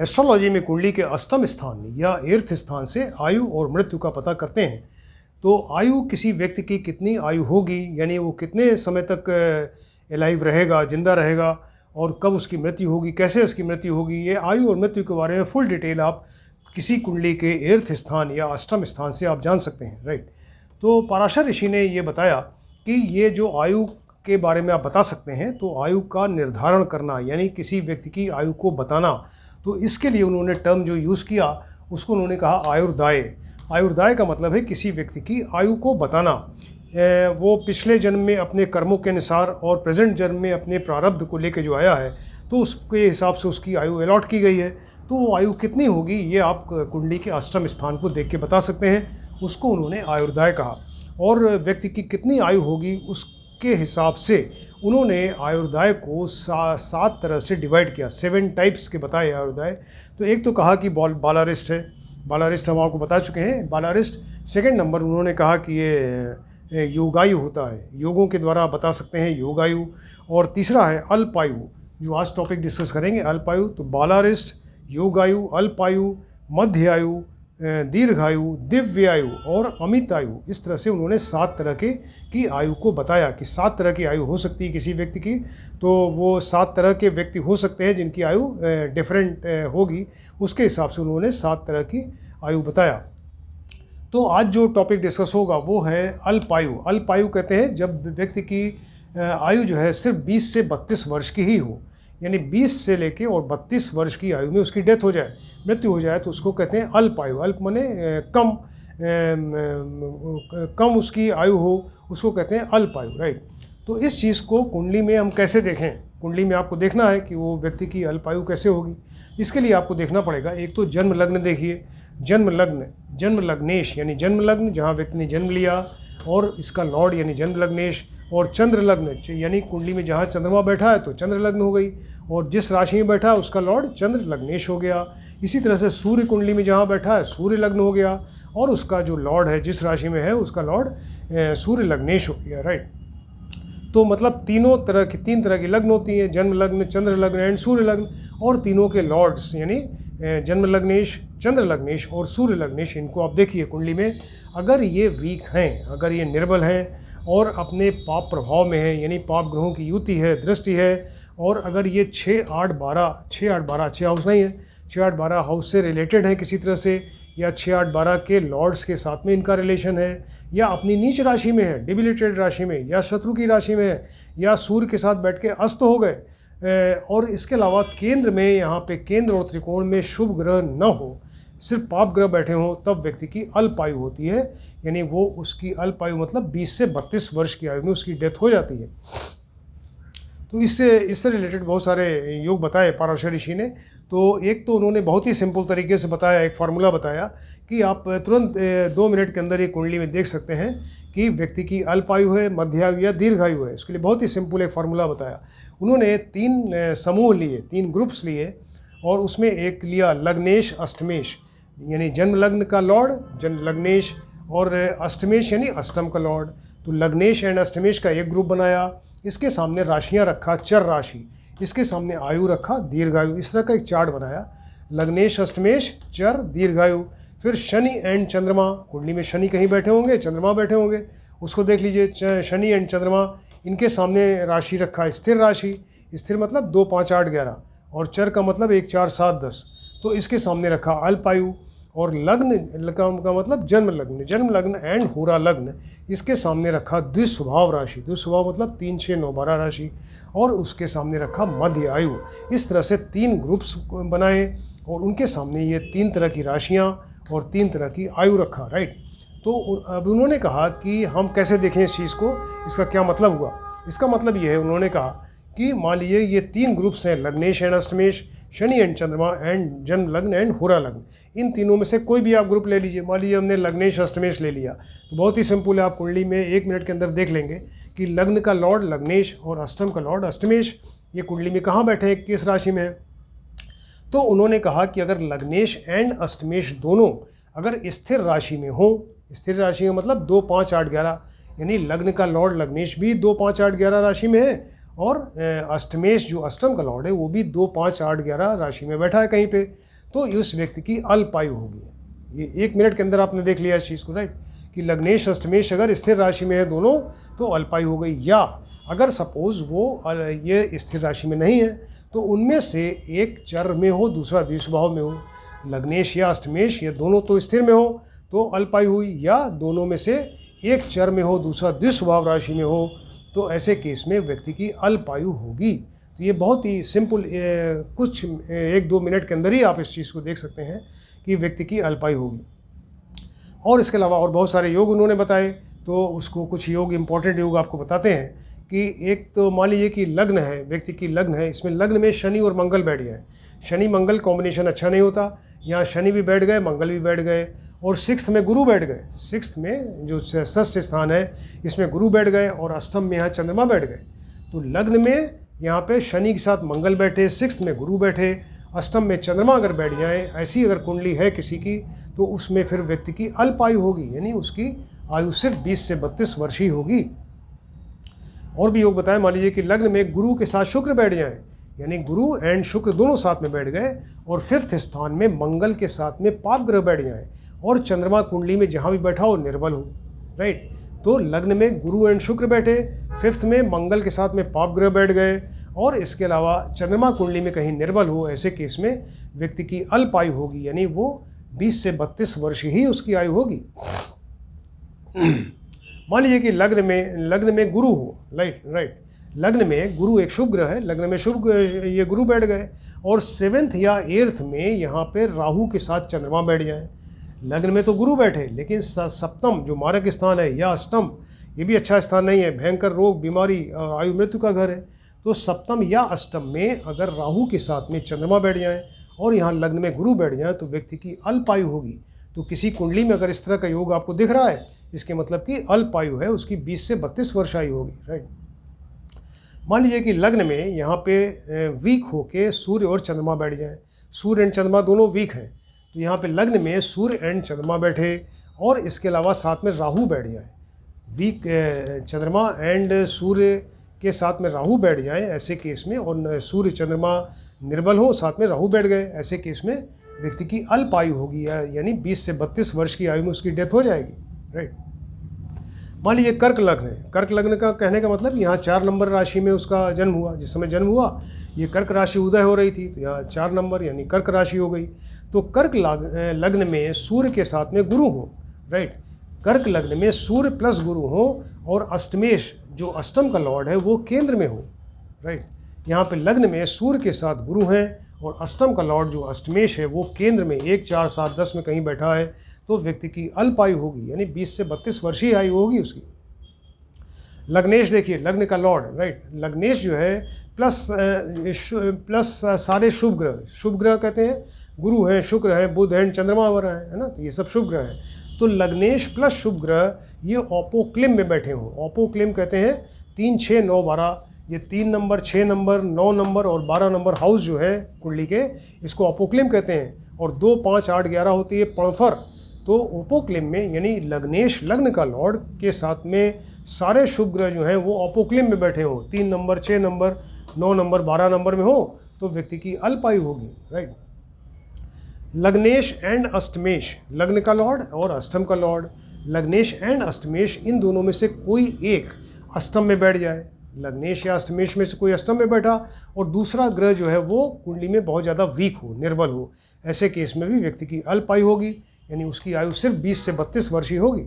Astrology में कुंडली के अष्टम स्थान या एर्थ स्थान से आयु और मृत्यु का पता करते हैं। तो आयु किसी व्यक्ति की कितनी आयु होगी, यानी वो कितने समय तक एलाइव रहेगा, जिंदा रहेगा, और कब उसकी मृत्यु होगी, कैसे उसकी मृत्यु होगी, ये आयु और मृत्यु के बारे में फुल डिटेल आप किसी कुंडली के एर्थ स्थान या अष्टम स्थान से आप जान सकते हैं, राइट। तो पराशर ऋषि ने ये बताया कि ये जो आयु के बारे में आप बता सकते हैं, तो आयु का निर्धारण करना यानी किसी व्यक्ति की आयु को बताना, तो इसके लिए उन्होंने टर्म जो यूज़ किया उसको उन्होंने कहा आयुर्दाय। आयुर्दाय का मतलब है किसी व्यक्ति की आयु को बताना। वो पिछले जन्म में अपने कर्मों के अनुसार और प्रेजेंट जन्म में अपने प्रारब्ध को लेकर जो आया है, तो उसके हिसाब से उसकी आयु अलॉट की गई है। तो वो आयु कितनी होगी ये आप कुंडली के अष्टम स्थान को देख के बता सकते हैं, उसको उन्होंने आयुर्दाय कहा। और व्यक्ति की कितनी आयु होगी उसके हिसाब से उन्होंने आयुर्दाय को 7 तरह से डिवाइड किया, 7 टाइप्स के बताए आयुर्दाय। तो एक तो कहा कि बालारिष्ट है, बालारिष्ट हम आपको बता चुके हैं, बालारिष्ट। सेकंड नंबर उन्होंने कहा कि ये योगायु होता है, योगों के द्वारा बता सकते हैं, योगायु। और तीसरा है अल्पायु, जो आज टॉपिक डिस्कस करेंगे, अल्पायु। तो बालारिष्ट, योगायु, अल्पायु, मध्यायु, दीर्घायु, दिव्यायु और अमित आयु, इस तरह से उन्होंने 7 तरह की आयु को बताया कि 7 तरह की आयु हो सकती है किसी व्यक्ति की। तो वो 7 तरह के व्यक्ति हो सकते हैं जिनकी आयु डिफरेंट होगी, उसके हिसाब से उन्होंने 7 तरह की आयु बताया। तो आज जो टॉपिक डिस्कस होगा वो है अल्पायु। अल्पायु कहते हैं जब व्यक्ति की आयु जो है सिर्फ 20 से 32 वर्ष की ही हो, यानी 20 से लेके और 32 वर्ष की आयु में उसकी डेथ हो जाए, मृत्यु हो जाए, तो उसको कहते हैं अल्पायु। अल्प माने कम उसकी आयु हो, उसको कहते हैं अल्पायु, राइट। तो इस चीज़ को कुंडली में हम कैसे देखें, कुंडली में आपको देखना है कि वो व्यक्ति की अल्पायु कैसे होगी। इसके लिए आपको देखना पड़ेगा, एक तो जन्म लग्न देखिए, जन्म लग्न, जन्म लग्नेश यानी जन्म लग्न जहाँ व्यक्ति ने जन्म लिया और इसका लॉर्ड यानी जन्म लग्नेश, और चंद्र लग्न यानी कुंडली में जहाँ चंद्रमा बैठा है तो चंद्र लग्न हो गई, और जिस राशि में बैठा है उसका लॉर्ड चंद्र लग्नेश हो गया। इसी तरह से सूर्य कुंडली में जहाँ बैठा है सूर्य लग्न हो गया, और उसका जो लॉर्ड है जिस राशि में है उसका लॉर्ड सूर्य लग्नेश हो गया, राइट। तो मतलब 3 तरह की लग्न होती हैं, जन्म लग्न, चंद्र लग्न एंड सूर्य लग्न, और तीनों के लॉर्ड्स यानी जन्म लग्नेश, चंद्र लग्नेश और सूर्य लग्नेश, इनको आप देखिए कुंडली में अगर ये वीक हैं, अगर ये निर्बल हैं और अपने पाप प्रभाव में है, यानी पाप ग्रहों की युति है, दृष्टि है, और अगर ये 6, 8, 12 अच्छे हाउस नहीं है, 6, 8, 12 हाउस से रिलेटेड है किसी तरह से, या 6, 8, 12 के लॉर्ड्स के साथ में इनका रिलेशन है, या अपनी नीच राशि में है, डिबिलिटेड राशि में, या शत्रु की राशि में है, या सूर्य के साथ बैठ के अस्त हो गए, और इसके अलावा केंद्र में, यहाँ पे केंद्र और त्रिकोण में शुभ ग्रह न हो, सिर्फ पाप ग्रह बैठे हों, तब व्यक्ति की अल्पायु होती है। यानी वो उसकी अल्पायु मतलब 20 से 32 वर्ष की आयु में उसकी डेथ हो जाती है। तो इससे रिलेटेड बहुत सारे योग बताए पराशर ऋषि ने। तो एक तो उन्होंने बहुत ही सिंपल तरीके से बताया, एक फार्मूला बताया कि आप तुरंत 2 मिनट के अंदर ये कुंडली में देख सकते हैं कि व्यक्ति की अल्पायु है, मध्यायु या दीर्घायु है। इसके लिए बहुत ही सिंपल एक फार्मूला बताया। उन्होंने 3 समूह लिए, 3 ग्रुप्स लिए, और उसमें एक लिया लग्नेश अष्टमेश, यानी जन्म लग्न का लॉर्ड जन्म लग्नेश, और अष्टमेश यानी अष्टम का लॉर्ड। तो लग्नेश एंड अष्टमेश का एक ग्रुप बनाया, इसके सामने राशियां रखा, चर राशि, इसके सामने आयु रखा, दीर्घायु, इस तरह का एक चार्ट बनाया, लग्नेश अष्टमेश चर दीर्घायु। फिर शनि एंड चंद्रमा, कुंडली में शनि कहीं बैठे होंगे, चंद्रमा बैठे होंगे, उसको देख लीजिए, शनि एंड चंद्रमा, इनके सामने राशि रखा स्थिर राशि, स्थिर मतलब 2, 5, 8, 11, और चर का मतलब 1, 4, 7, 10, तो इसके सामने रखा अल्पायु। और लग्न का मतलब जन्म लग्न एंड होरा लग्न, इसके सामने रखा द्विस्वभाव राशि, द्विस्वभाव मतलब 3, 6, 9, 12 राशि, और उसके सामने रखा मध्य आयु। इस तरह से 3 ग्रुप्स बनाए, और उनके सामने ये 3 तरह की राशियाँ और 3 तरह की आयु रखा, राइट। तो अब उन्होंने कहा कि हम कैसे देखें इस चीज़ को, इसका क्या मतलब हुआ। इसका मतलब ये है, उन्होंने कहा कि मान लीजिए ये 3 ग्रुप्स हैं, लग्नेश एंड अष्टमेश, शनि एंड चंद्रमा एंड जन्म लग्न एंड होरा लग्न। इन तीनों में से कोई भी आप ग्रुप ले लीजिए। मान लीजिए हमने लग्नेश अष्टमेश ले लिया, तो बहुत ही सिंपल है, आप कुंडली में 1 मिनट के अंदर देख लेंगे कि लग्न का लॉर्ड लग्नेश और अष्टम का लॉर्ड अष्टमेश ये कुंडली में कहाँ बैठे हैं, किस राशि में है। तो उन्होंने कहा कि अगर लग्नेश एंड अष्टमेश दोनों अगर स्थिर राशि में हो, स्थिर राशि में मतलब 2, 5, 8, 11, यानी लग्न का लॉर्ड लग्नेश भी 2, 5, 8, 11 राशि में है, और अष्टमेश जो अष्टम का लॉर्ड है वो भी 2, 5, 8, 11 राशि में बैठा है कहीं पे, तो उस व्यक्ति की अल्पायु होगी। ये 1 मिनट के अंदर आपने देख लिया इस चीज़ को, राइट, कि लग्नेश अष्टमेश अगर स्थिर राशि में है दोनों तो अल्पायु हो गई। या अगर सपोज वो ये स्थिर राशि में नहीं है तो उनमें से एक चर में हो, दूसरा द्विस्वभाव में हो, लग्नेश या अष्टमेश ये दोनों तो स्थिर में हो तो अल्पायु हुई, या दोनों में से एक चर में हो, दूसरा द्विस्वभाव राशि में हो, तो ऐसे केस में व्यक्ति की अल्पायु होगी। तो ये बहुत ही सिंपल, कुछ 1-2 मिनट के अंदर ही आप इस चीज़ को देख सकते हैं कि व्यक्ति की अल्पायु होगी। और इसके अलावा और बहुत सारे योग उन्होंने बताए, तो उसको कुछ योग, इम्पॉर्टेंट योग आपको बताते हैं कि एक तो मान लीजिए कि लग्न है, व्यक्ति की लग्न है, इसमें लग्न में शनि और मंगल बैठ गए। शनि मंगल कॉम्बिनेशन अच्छा नहीं होता, यहाँ शनि भी बैठ गए, मंगल भी बैठ गए, और 6th में गुरु बैठ गए। 6th में जो 6th स्थान है इसमें गुरु बैठ गए, और अष्टम में यहाँ चंद्रमा बैठ गए। तो लग्न में यहाँ पे शनि के साथ मंगल बैठे, 6th में गुरु बैठे, अष्टम में चंद्रमा अगर बैठ जाए, ऐसी अगर कुंडली है किसी की, तो उसमें फिर व्यक्ति की अल्पायु होगी, यानी उसकी आयु सिर्फ 20 से 32 वर्ष ही होगी। और भी योग बताएं, मान लीजिए कि लग्न में गुरु के साथ शुक्र बैठ जाएं, यानी गुरु एंड शुक्र दोनों साथ में बैठ गए, और 5th स्थान में मंगल के साथ में पाप ग्रह बैठ जाएं, और चंद्रमा कुंडली में जहाँ भी बैठा हो निर्बल हो, राइट। तो लग्न में गुरु एंड शुक्र बैठे, 5th में मंगल के साथ में पाप ग्रह बैठ गए, और इसके अलावा चंद्रमा कुंडली में कहीं निर्बल हो, ऐसे केस में व्यक्ति की अल्पायु होगी, यानी वो 20 से 32 वर्ष ही उसकी आयु होगी। मान लीजिए कि लग्न में गुरु हो, राइट, लग्न में गुरु एक शुभ ग्रह है, लग्न में शुभ ये गुरु बैठ गए, और 7th या 8th में यहाँ पे राहु के साथ चंद्रमा बैठ जाए। लग्न में तो गुरु बैठे, लेकिन सप्तम जो मारक स्थान है या अष्टम, ये भी अच्छा स्थान नहीं है, भयंकर रोग, बीमारी, आयु मृत्यु का घर है। तो सप्तम या अष्टम में अगर राहु के साथ में चंद्रमा बैठ जाए और यहाँ लग्न में गुरु बैठ जाए तो व्यक्ति की अल्पायु होगी। तो किसी कुंडली में अगर इस तरह का योग आपको दिख रहा है, इसके मतलब कि अल्पायु है, उसकी 20 से 32 वर्ष आयु होगी, राइट। मान लीजिए कि लग्न में यहाँ पे वीक होके सूर्य और चंद्रमा बैठ जाए, सूर्य एंड चंद्रमा दोनों वीक हैं, तो यहाँ पे लग्न में सूर्य एंड चंद्रमा बैठे, और इसके अलावा साथ में राहु बैठ जाए, वीक चंद्रमा एंड सूर्य के साथ में राहु बैठ जाए ऐसे केस में, और सूर्य चंद्रमा निर्बल हो, साथ में राहु बैठ गए, ऐसे केस में व्यक्ति की अल्पायु होगी, यानी 20 से 32 वर्ष की आयु में उसकी डेथ हो जाएगी, राइट। मान लीजिए कर्क लग्न है, कर्क लग्न का कहने का मतलब यहाँ 4 नंबर राशि में उसका जन्म हुआ, जिस समय जन्म हुआ ये कर्क राशि उदय हो रही थी, तो यहाँ 4 नंबर यानी कर्क राशि हो गई। तो कर्क लग्न में सूर्य के साथ में गुरु हो, राइट, कर्क लग्न में सूर्य प्लस गुरु हो, और अष्टमेश जो अष्टम का लॉर्ड है वो केंद्र में हो, राइट। यहाँ पे लग्न में सूर्य के साथ गुरु हैं, और अष्टम का लॉर्ड जो अष्टमेश है वो केंद्र में 1, 4, 7, 10 में कहीं बैठा है, तो व्यक्ति की अल्पायु होगी, यानी 20 से 32 वर्ष ही आयु होगी उसकी। लग्नेश देखिए, लग्न का लॉर्ड, राइट, लग्नेश जो है प्लस सारे शुभ ग्रह कहते हैं, गुरु हैं, शुक्र हैं, बुध हैं, चंद्रमा वगैरह है ना, तो ये सब शुभ ग्रह हैं। तो लग्नेश प्लस शुभ ग्रह ये ऑपोक्लिम में बैठे हों, ऑपोक्लिम कहते हैं 3, 6, 9, 12, ये 3 नंबर, 6 नंबर, 9 नंबर और 12 नंबर हाउस जो है कुंडली के, इसको ऑपोक्लिम कहते हैं, और 2, 5, 8, 11 होती है पणफर। तो ओपोक्लिम में यानी लग्नेश लग्न का लॉर्ड के साथ में सारे शुभ ग्रह जो हैं वो ऑपोक्लिम में बैठे हों, 3 नंबर, 6 नंबर, 9 नंबर, 12 नंबर में हो, तो व्यक्ति की अल्पायु होगी, राइट। लग्नेश एंड अष्टमेश, लग्न का लॉर्ड और अष्टम का लॉर्ड, लग्नेश एंड अष्टमेश इन दोनों में से कोई एक अष्टम में बैठ जाए, लग्नेश या अष्टमेश में से कोई अष्टम में बैठा और दूसरा ग्रह जो है वो कुंडली में बहुत ज़्यादा वीक हो, निर्बल हो, ऐसे केस में भी व्यक्ति की अल्पायु होगी, यानी उसकी आयु सिर्फ 20 से 32 वर्ष ही होगी,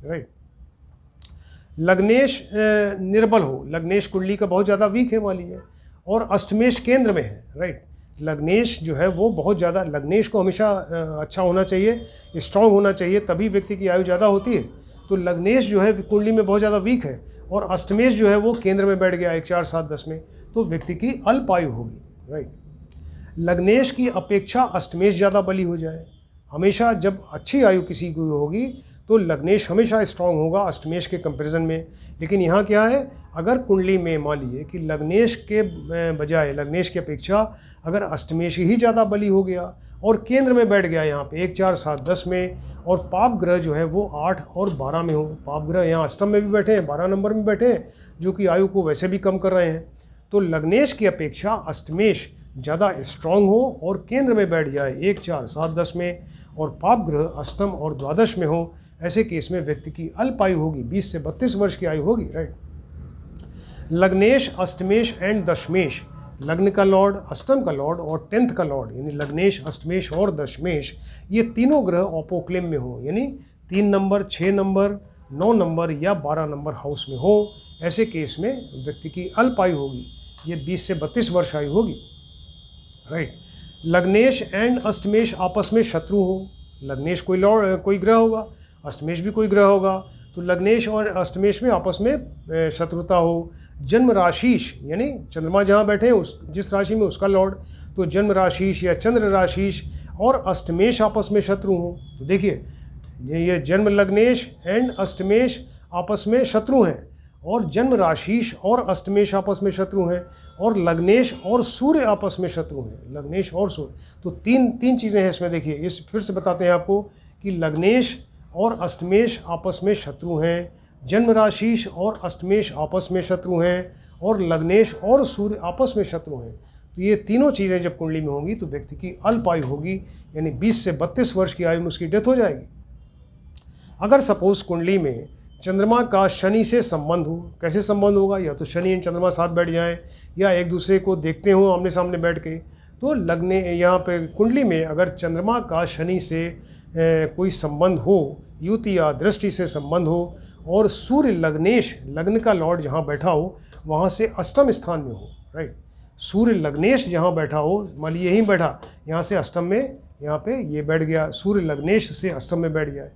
राइट। लग्नेश निर्बल हो, लग्नेश कुंडली का बहुत ज़्यादा वीक है मान लीजिए, और अष्टमेश केंद्र में है, राइट। लग्नेश जो है वो बहुत ज़्यादा, लग्नेश को हमेशा अच्छा होना चाहिए, स्ट्रांग होना चाहिए, तभी व्यक्ति की आयु ज़्यादा होती है। तो लग्नेश जो है कुंडली में बहुत ज़्यादा वीक है, और अष्टमेश जो है वो केंद्र में बैठ गया 1, 4, 7, 10 में, तो व्यक्ति की अल्पायु होगी, राइट। लग्नेश की अपेक्षा अष्टमेश ज़्यादा बली हो जाए, हमेशा जब अच्छी आयु किसी की होगी तो लग्नेश हमेशा स्ट्रांग होगा अष्टमेश के कंपैरिजन में। लेकिन यहाँ क्या है, अगर कुंडली में मान लीजिए कि लग्नेश के बजाय, लग्नेश की अपेक्षा अगर अष्टमेश ही ज़्यादा बली हो गया और केंद्र में बैठ गया यहाँ पे 1, 4, 7, 10 में, और पाप ग्रह जो है वो 8 और 12 में हो, पाप ग्रह यहाँ अष्टम में भी बैठे हैं, 12 नंबर में बैठे हैं, जो कि आयु को वैसे भी कम कर रहे हैं, तो लग्नेश की अपेक्षा अष्टमेश ज़्यादा स्ट्रांग हो और केंद्र में बैठ जाए 1, 4, 7, 10 में, और पाप ग्रह अष्टम और द्वादश में हो, ऐसे केस में व्यक्ति की अल्प आयु होगी, 20 से 32 वर्ष की आयु होगी, राइट। लग्नेश, अष्टमेश एंड दशमेश, लग्न का लॉर्ड, अष्टम का लॉर्ड और 10th का लॉर्ड, यानी लग्नेश, अष्टमेश और दशमेश, ये तीनों ग्रह अपोक्लेम में हो, यानी 3 नंबर, 6 नंबर, 9 नंबर या 12 नंबर हाउस में हो, ऐसे केस में व्यक्ति की अल्प आयु होगी, ये 20 से 32 वर्ष आयु होगी, राइट। लग्नेश एंड अष्टमेश आपस में शत्रु हो, लग्नेश कोई ग्रह होगा, अष्टमेश भी कोई ग्रह होगा, तो लग्नेश और अष्टमेश में आपस में शत्रुता हो। जन्म राशिश यानी चंद्रमा जहाँ बैठे हैं जिस राशि में उसका लॉर्ड, तो जन्म राशिश या चंद्र राशिश और अष्टमेश आपस में शत्रु हो, तो देखिए ये जन्म लग्नेश एंड अष्टमेश आपस में शत्रु हैं, और जन्म राशिश और अष्टमेश आपस में शत्रु हैं, और लग्नेश और सूर्य आपस में शत्रु हैं, लग्नेश और सूर्य, तो तीन चीज़ें हैं इसमें। देखिए इस फिर से बताते हैं आपको कि लग्नेश और अष्टमेश आपस में शत्रु हैं, जन्म राशिश और अष्टमेश आपस में शत्रु हैं, और लग्नेश और सूर्य आपस में शत्रु हैं। तो ये तीनों चीज़ें जब कुंडली में होंगी तो व्यक्ति की अल्प आयु होगी, यानी 20 से 32 वर्ष की आयु में उसकी डेथ हो जाएगी। अगर सपोज कुंडली में चंद्रमा का शनि से संबंध हो, कैसे संबंध होगा, या तो शनि एंड चंद्रमा साथ बैठ जाएं, या एक दूसरे को देखते हो आमने सामने बैठ के, तो लगने यहाँ पे कुंडली में अगर चंद्रमा का शनि से कोई संबंध हो, युति या दृष्टि से संबंध हो, और सूर्य लग्नेश लग्न का लॉर्ड जहाँ बैठा हो वहाँ से अष्टम स्थान में हो, राइट। सूर्य लग्नेश जहाँ बैठा हो, मान लीजिए यहीं बैठा, यहाँ से अष्टम में, यहाँ पे ये बैठ गया, सूर्य लग्नेश से अष्टम में बैठ जाए,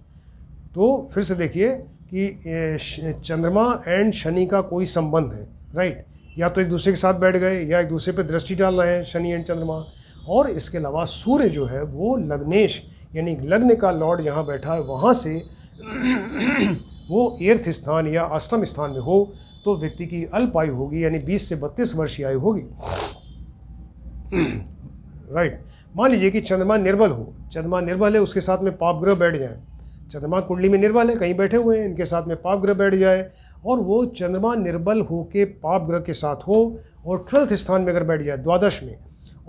तो फिर से देखिए कि चंद्रमा एंड शनि का कोई संबंध है, राइट, या तो एक दूसरे के साथ बैठ गए या एक दूसरे पे दृष्टि डाल रहे हैं शनि एंड चंद्रमा। और इसके अलावा सूर्य जो है वो लग्नेश यानी लग्न का लॉर्ड जहाँ बैठा है वहाँ से वो 8th स्थान या अष्टम स्थान में हो, तो व्यक्ति की अल्प आयु होगी, यानी 20 से 32 वर्ष की आयु होगी, राइट। मान लीजिए कि चंद्रमा निर्बल हो, चंद्रमा निर्बल है, उसके साथ में पाप ग्रह बैठ जाए, चंद्रमा कुंडली में निर्बल है, कहीं बैठे हुए हैं, इनके साथ में पाप ग्रह बैठ जाए, और वो चंद्रमा निर्बल हो के पाप ग्रह के साथ हो और 12th स्थान में अगर बैठ जाए द्वादश में,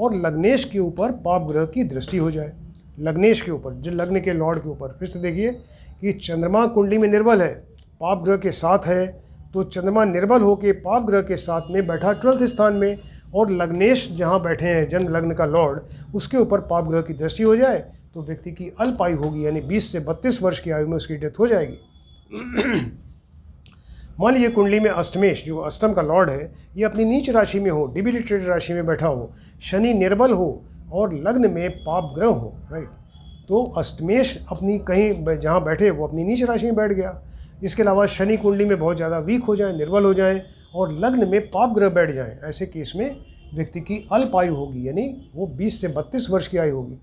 और लग्नेश के ऊपर पाप ग्रह की दृष्टि हो जाए, लग्नेश के ऊपर, जो लग्न के लॉर्ड के ऊपर। फिर से देखिए कि चंद्रमा कुंडली में निर्बल है, पाप ग्रह के साथ है, तो चंद्रमा निर्बल होकर पाप ग्रह के साथ में बैठा 12th स्थान में, और लग्नेश जहाँ बैठे हैं जन्म लग्न का लॉर्ड, उसके ऊपर पाप ग्रह की दृष्टि हो जाए, तो व्यक्ति की अल्प आयु होगी, यानी 20 से 32 वर्ष की आयु में उसकी डेथ हो जाएगी। मान लीजिए कुंडली में अष्टमेश जो अष्टम का लॉर्ड है ये अपनी नीच राशि में हो, डिबिलिटेटेड राशि में बैठा हो, शनि निर्बल हो और लग्न में पाप ग्रह हो, राइट, तो अष्टमेश अपनी कहीं जहाँ बैठे वो अपनी नीच राशि में बैठ गया। इसके अलावा शनि कुंडली में बहुत ज़्यादा वीक हो जाए, निर्बल हो जाए, और लग्न में पाप ग्रह बैठ जाए, ऐसे केस में व्यक्ति की अल्प आयु होगी, यानी वो 20 से 32 वर्ष की आयु होगी।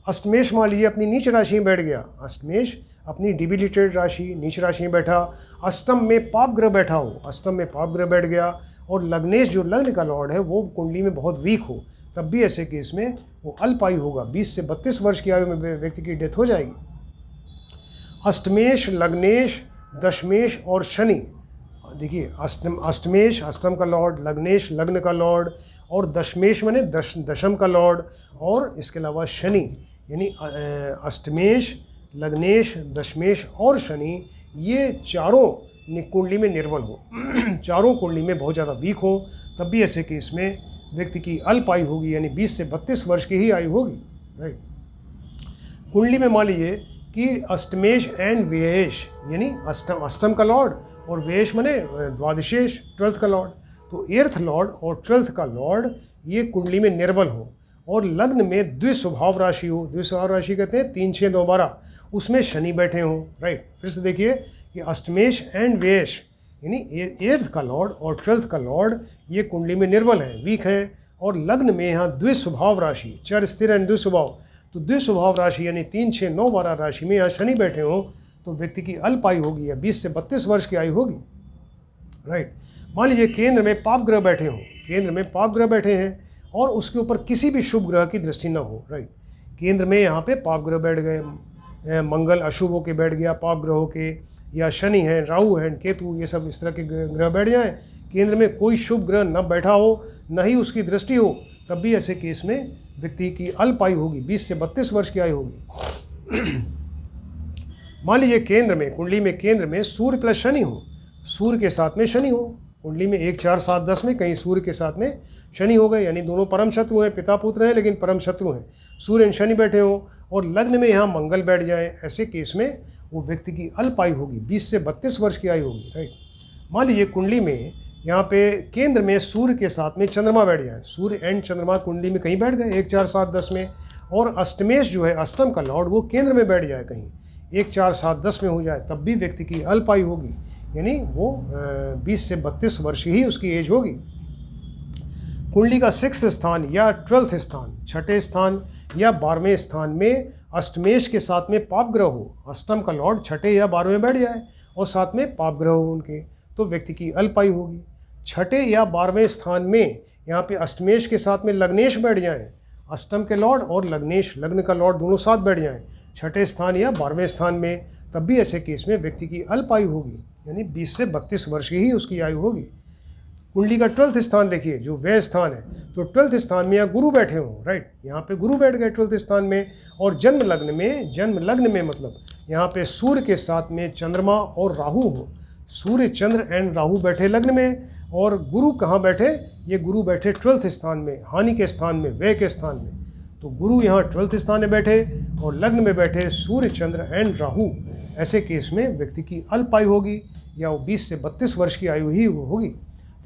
अष्टमेश मान लीजिए अपनी नीच राशि में बैठ गया, अष्टमेश अपनी डिबिलिटेड राशि नीच राशि में बैठा, अष्टम में पाप ग्रह बैठा हो, अष्टम में पाप ग्रह बैठ गया, और लग्नेश जो लग्न का लॉर्ड है वो कुंडली में बहुत वीक हो, तब भी ऐसे केस में वो अल्प आयु होगा, 20 से 32 वर्ष की आयु में व्यक्ति की डेथ हो जाएगी। अष्टमेश, लग्नेश, दशमेश और शनि, देखिए अष्टमेश अष्टम का लॉर्ड, लग्नेश लग्न का लॉर्ड, और दशमेश माने दशम का लॉर्ड, और इसके अलावा शनि यानी अष्टमेश, लग्नेश, दशमेश और शनि, ये चारों कुंडली में निर्बल हो, चारों कुंडली में बहुत ज़्यादा वीक हो, तब भी ऐसे केस में व्यक्ति की अल्प आयु होगी, यानी 20 से 32 वर्ष की ही आयु होगी, राइट। कुंडली में मान लीजिए कि अष्टमेश एंड व्ययेश यानी अष्टम का लॉर्ड और व्ययेश माने द्वादशेश 12th का लॉर्ड, तो 8th लॉर्ड और 12th का लॉर्ड ये कुंडली में निर्बल हो, और लग्न में द्विस्वभाव राशि हो, द्विस्वभाव राशि कहते हैं 3, 6, 9, 12, उसमें शनि बैठे हों, राइट। फिर से देखिए कि अष्टमेश एंड व्ययेश यानी 8th का लॉर्ड और 12th का लॉर्ड ये कुंडली में निर्बल हैं, वीक हैं, और लग्न में यहाँ द्विस्वभाव राशि, चर स्थिर एंड द्विस्वभाव, तो द्विस्वभाव राशि यानी 3, 6, 9, 12 राशि में यहाँ शनि बैठे हों, तो व्यक्ति की अल्प आयु होगी या 20 से 32 वर्ष की आयु होगी, राइट। मान लीजिए केंद्र में पाप ग्रह बैठे हों, केंद्र में पाप ग्रह बैठे हैं और उसके ऊपर किसी भी शुभ ग्रह की दृष्टि न हो, राइट। केंद्र में यहाँ पे पाप ग्रह बैठ गए, मंगल अशुभ होके बैठ गया पाप ग्रहों के, या शनि हैं, राहु हैं, केतु, ये सब इस तरह के ग्रह बैठ जाएँ केंद्र में कोई शुभ ग्रह न बैठा हो, न ही उसकी दृष्टि हो, तब भी ऐसे केस में व्यक्ति की अल्प आयु होगी, 20 से 32 वर्ष की आयु होगी। मान लीजिए केंद्र में, कुंडली में केंद्र में सूर्य प्लस शनि हो, सूर्य के साथ में शनि हो, कुंडली में 1, 4, 7, 10 में कहीं सूर्य के साथ में शनि हो गए, यानी दोनों परम शत्रु हैं, पिता पुत्र हैं लेकिन परम शत्रु हैं, सूर्य और शनि बैठे हो और लग्न में यहाँ मंगल बैठ जाए, ऐसे केस में वो व्यक्ति की अल्प आयु होगी, 20 से 32 वर्ष की आयु होगी, राइट। मान लीजिए कुंडली में यहाँ पे केंद्र में सूर्य के साथ में चंद्रमा बैठ जाए, सूर्य एंड चंद्रमा कुंडली में कहीं बैठ गए 1, 4, 7, 10 में, और अष्टमेश जो है अष्टम का लॉर्ड वो केंद्र में बैठ जाए कहीं 1, 4, 7, 10 में हो जाए, तब भी व्यक्ति की अल्प आयु होगी, यानी वो 20 से 32 वर्ष की ही उसकी एज होगी। कुंडली का 6th स्थान या 12th स्थान, 6ठे स्थान या 12वें स्थान में अष्टमेश के साथ में पाप ग्रह हो, अष्टम का लॉर्ड 6ठे या 12वें बैठ जाए और साथ में पाप ग्रह हो उनके, तो व्यक्ति की अल्प आयु होगी। 6ठे या 12वें स्थान में यहाँ पे अष्टमेश के साथ में लग्नेश बैठ जाएं, अष्टम के लॉर्ड और लग्नेश लग्न का लॉर्ड दोनों साथ बैठ जाएं 6ठे स्थान या 12वें स्थान में, तब भी ऐसे केस में व्यक्ति की अल्प आयु होगी, यानी 20 से 32 वर्ष की ही उसकी आयु होगी। कुंडली का 12th स्थान देखिए, जो व्यय स्थान है, तो 12th स्थान में यहाँ गुरु बैठे हों, राइट, यहाँ पे गुरु बैठ गए 12th स्थान में, और जन्म लग्न में मतलब यहाँ पे सूर्य के साथ में चंद्रमा और राहु हो, सूर्य चंद्र एंड राहु बैठे लग्न में, और गुरु कहाँ बैठे, ये गुरु बैठे 12th स्थान में, हानि के स्थान में, व्यय के स्थान में, तो गुरु यहाँ 12th स्थान में बैठे और लग्न में बैठे सूर्य चंद्र एंड राहु, ऐसे केस में व्यक्ति की अल्प आयु होगी, या वो 20 से 32 वर्ष की आयु ही वो होगी।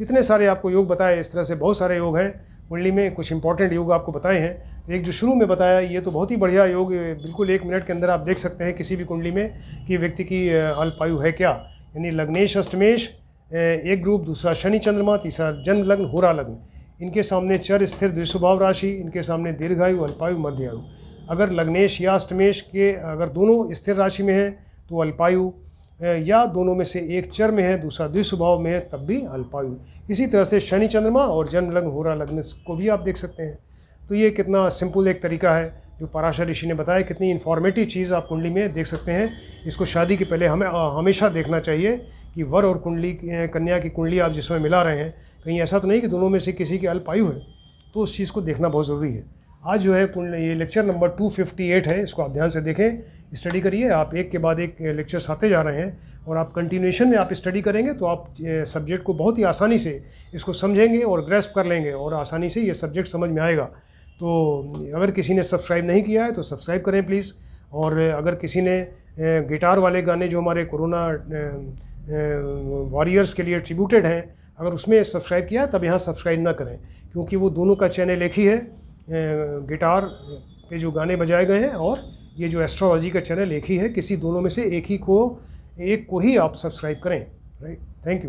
इतने सारे आपको योग बताए, इस तरह से बहुत सारे योग हैं कुंडली में, कुछ इंपॉर्टेंट योग आपको बताए हैं। एक जो शुरू में बताया, ये तो बहुत ही बढ़िया योग, बिल्कुल 1 मिनट के अंदर आप देख सकते हैं किसी भी कुंडली में कि व्यक्ति की अल्प आयु है क्या, यानी लग्नेश अष्टमेश एक ग्रुप, दूसरा शनि चंद्रमा, तीसरा जन्म लग्न होरा लग्न, इनके सामने चर स्थिर द्विस्वभाव राशि, इनके सामने दीर्घायु अल्पायु मध्य आयु। अगर लग्नेश या अष्टमेश के अगर दोनों स्थिर राशि में है तो अल्पायु, या दोनों में से एक चर में है दूसरा द्विस्वभाव में है तब भी अल्पायु। इसी तरह से शनि चंद्रमा और जन्म लग्न होरा लग्न को भी आप देख सकते हैं। तो ये कितना सिंपल एक तरीका है जो पराशर ऋषि ने बताया, कितनी इन्फॉर्मेटिव चीज़ आप कुंडली में देख सकते हैं। इसको शादी के पहले हमें हमेशा देखना चाहिए कि वर और कुंडली कन्या की कुंडली आप जिसमें मिला रहे हैं, कहीं ऐसा तो नहीं कि दोनों में से किसी की अल्प आयु है, तो उस चीज़ को देखना बहुत ज़रूरी है। आज जो है ये लेक्चर नंबर 258 है, इसको आप ध्यान से देखें, स्टडी करिए। आप एक के बाद एक लेक्चर्स आते जा रहे हैं और आप कंटिन्यूएशन में आप स्टडी करेंगे तो आप सब्जेक्ट को बहुत ही आसानी से इसको समझेंगे और ग्रेस्प कर लेंगे और आसानी से ये सब्जेक्ट समझ में आएगा। तो अगर किसी ने सब्सक्राइब नहीं किया है तो सब्सक्राइब करें प्लीज़। और अगर किसी ने गिटार वाले गाने जो हमारे कोरोना वॉरियर्स के लिए ट्रिब्यूटेड हैं, अगर उसमें सब्सक्राइब किया तब यहाँ सब्सक्राइब ना करें, क्योंकि वो दोनों का चैनल एक ही है। गिटार पे जो गाने बजाए गए हैं और ये जो एस्ट्रोलॉजी का चैनल एक ही है, किसी दोनों में से एक को ही आप सब्सक्राइब करें, राइट। Thank you.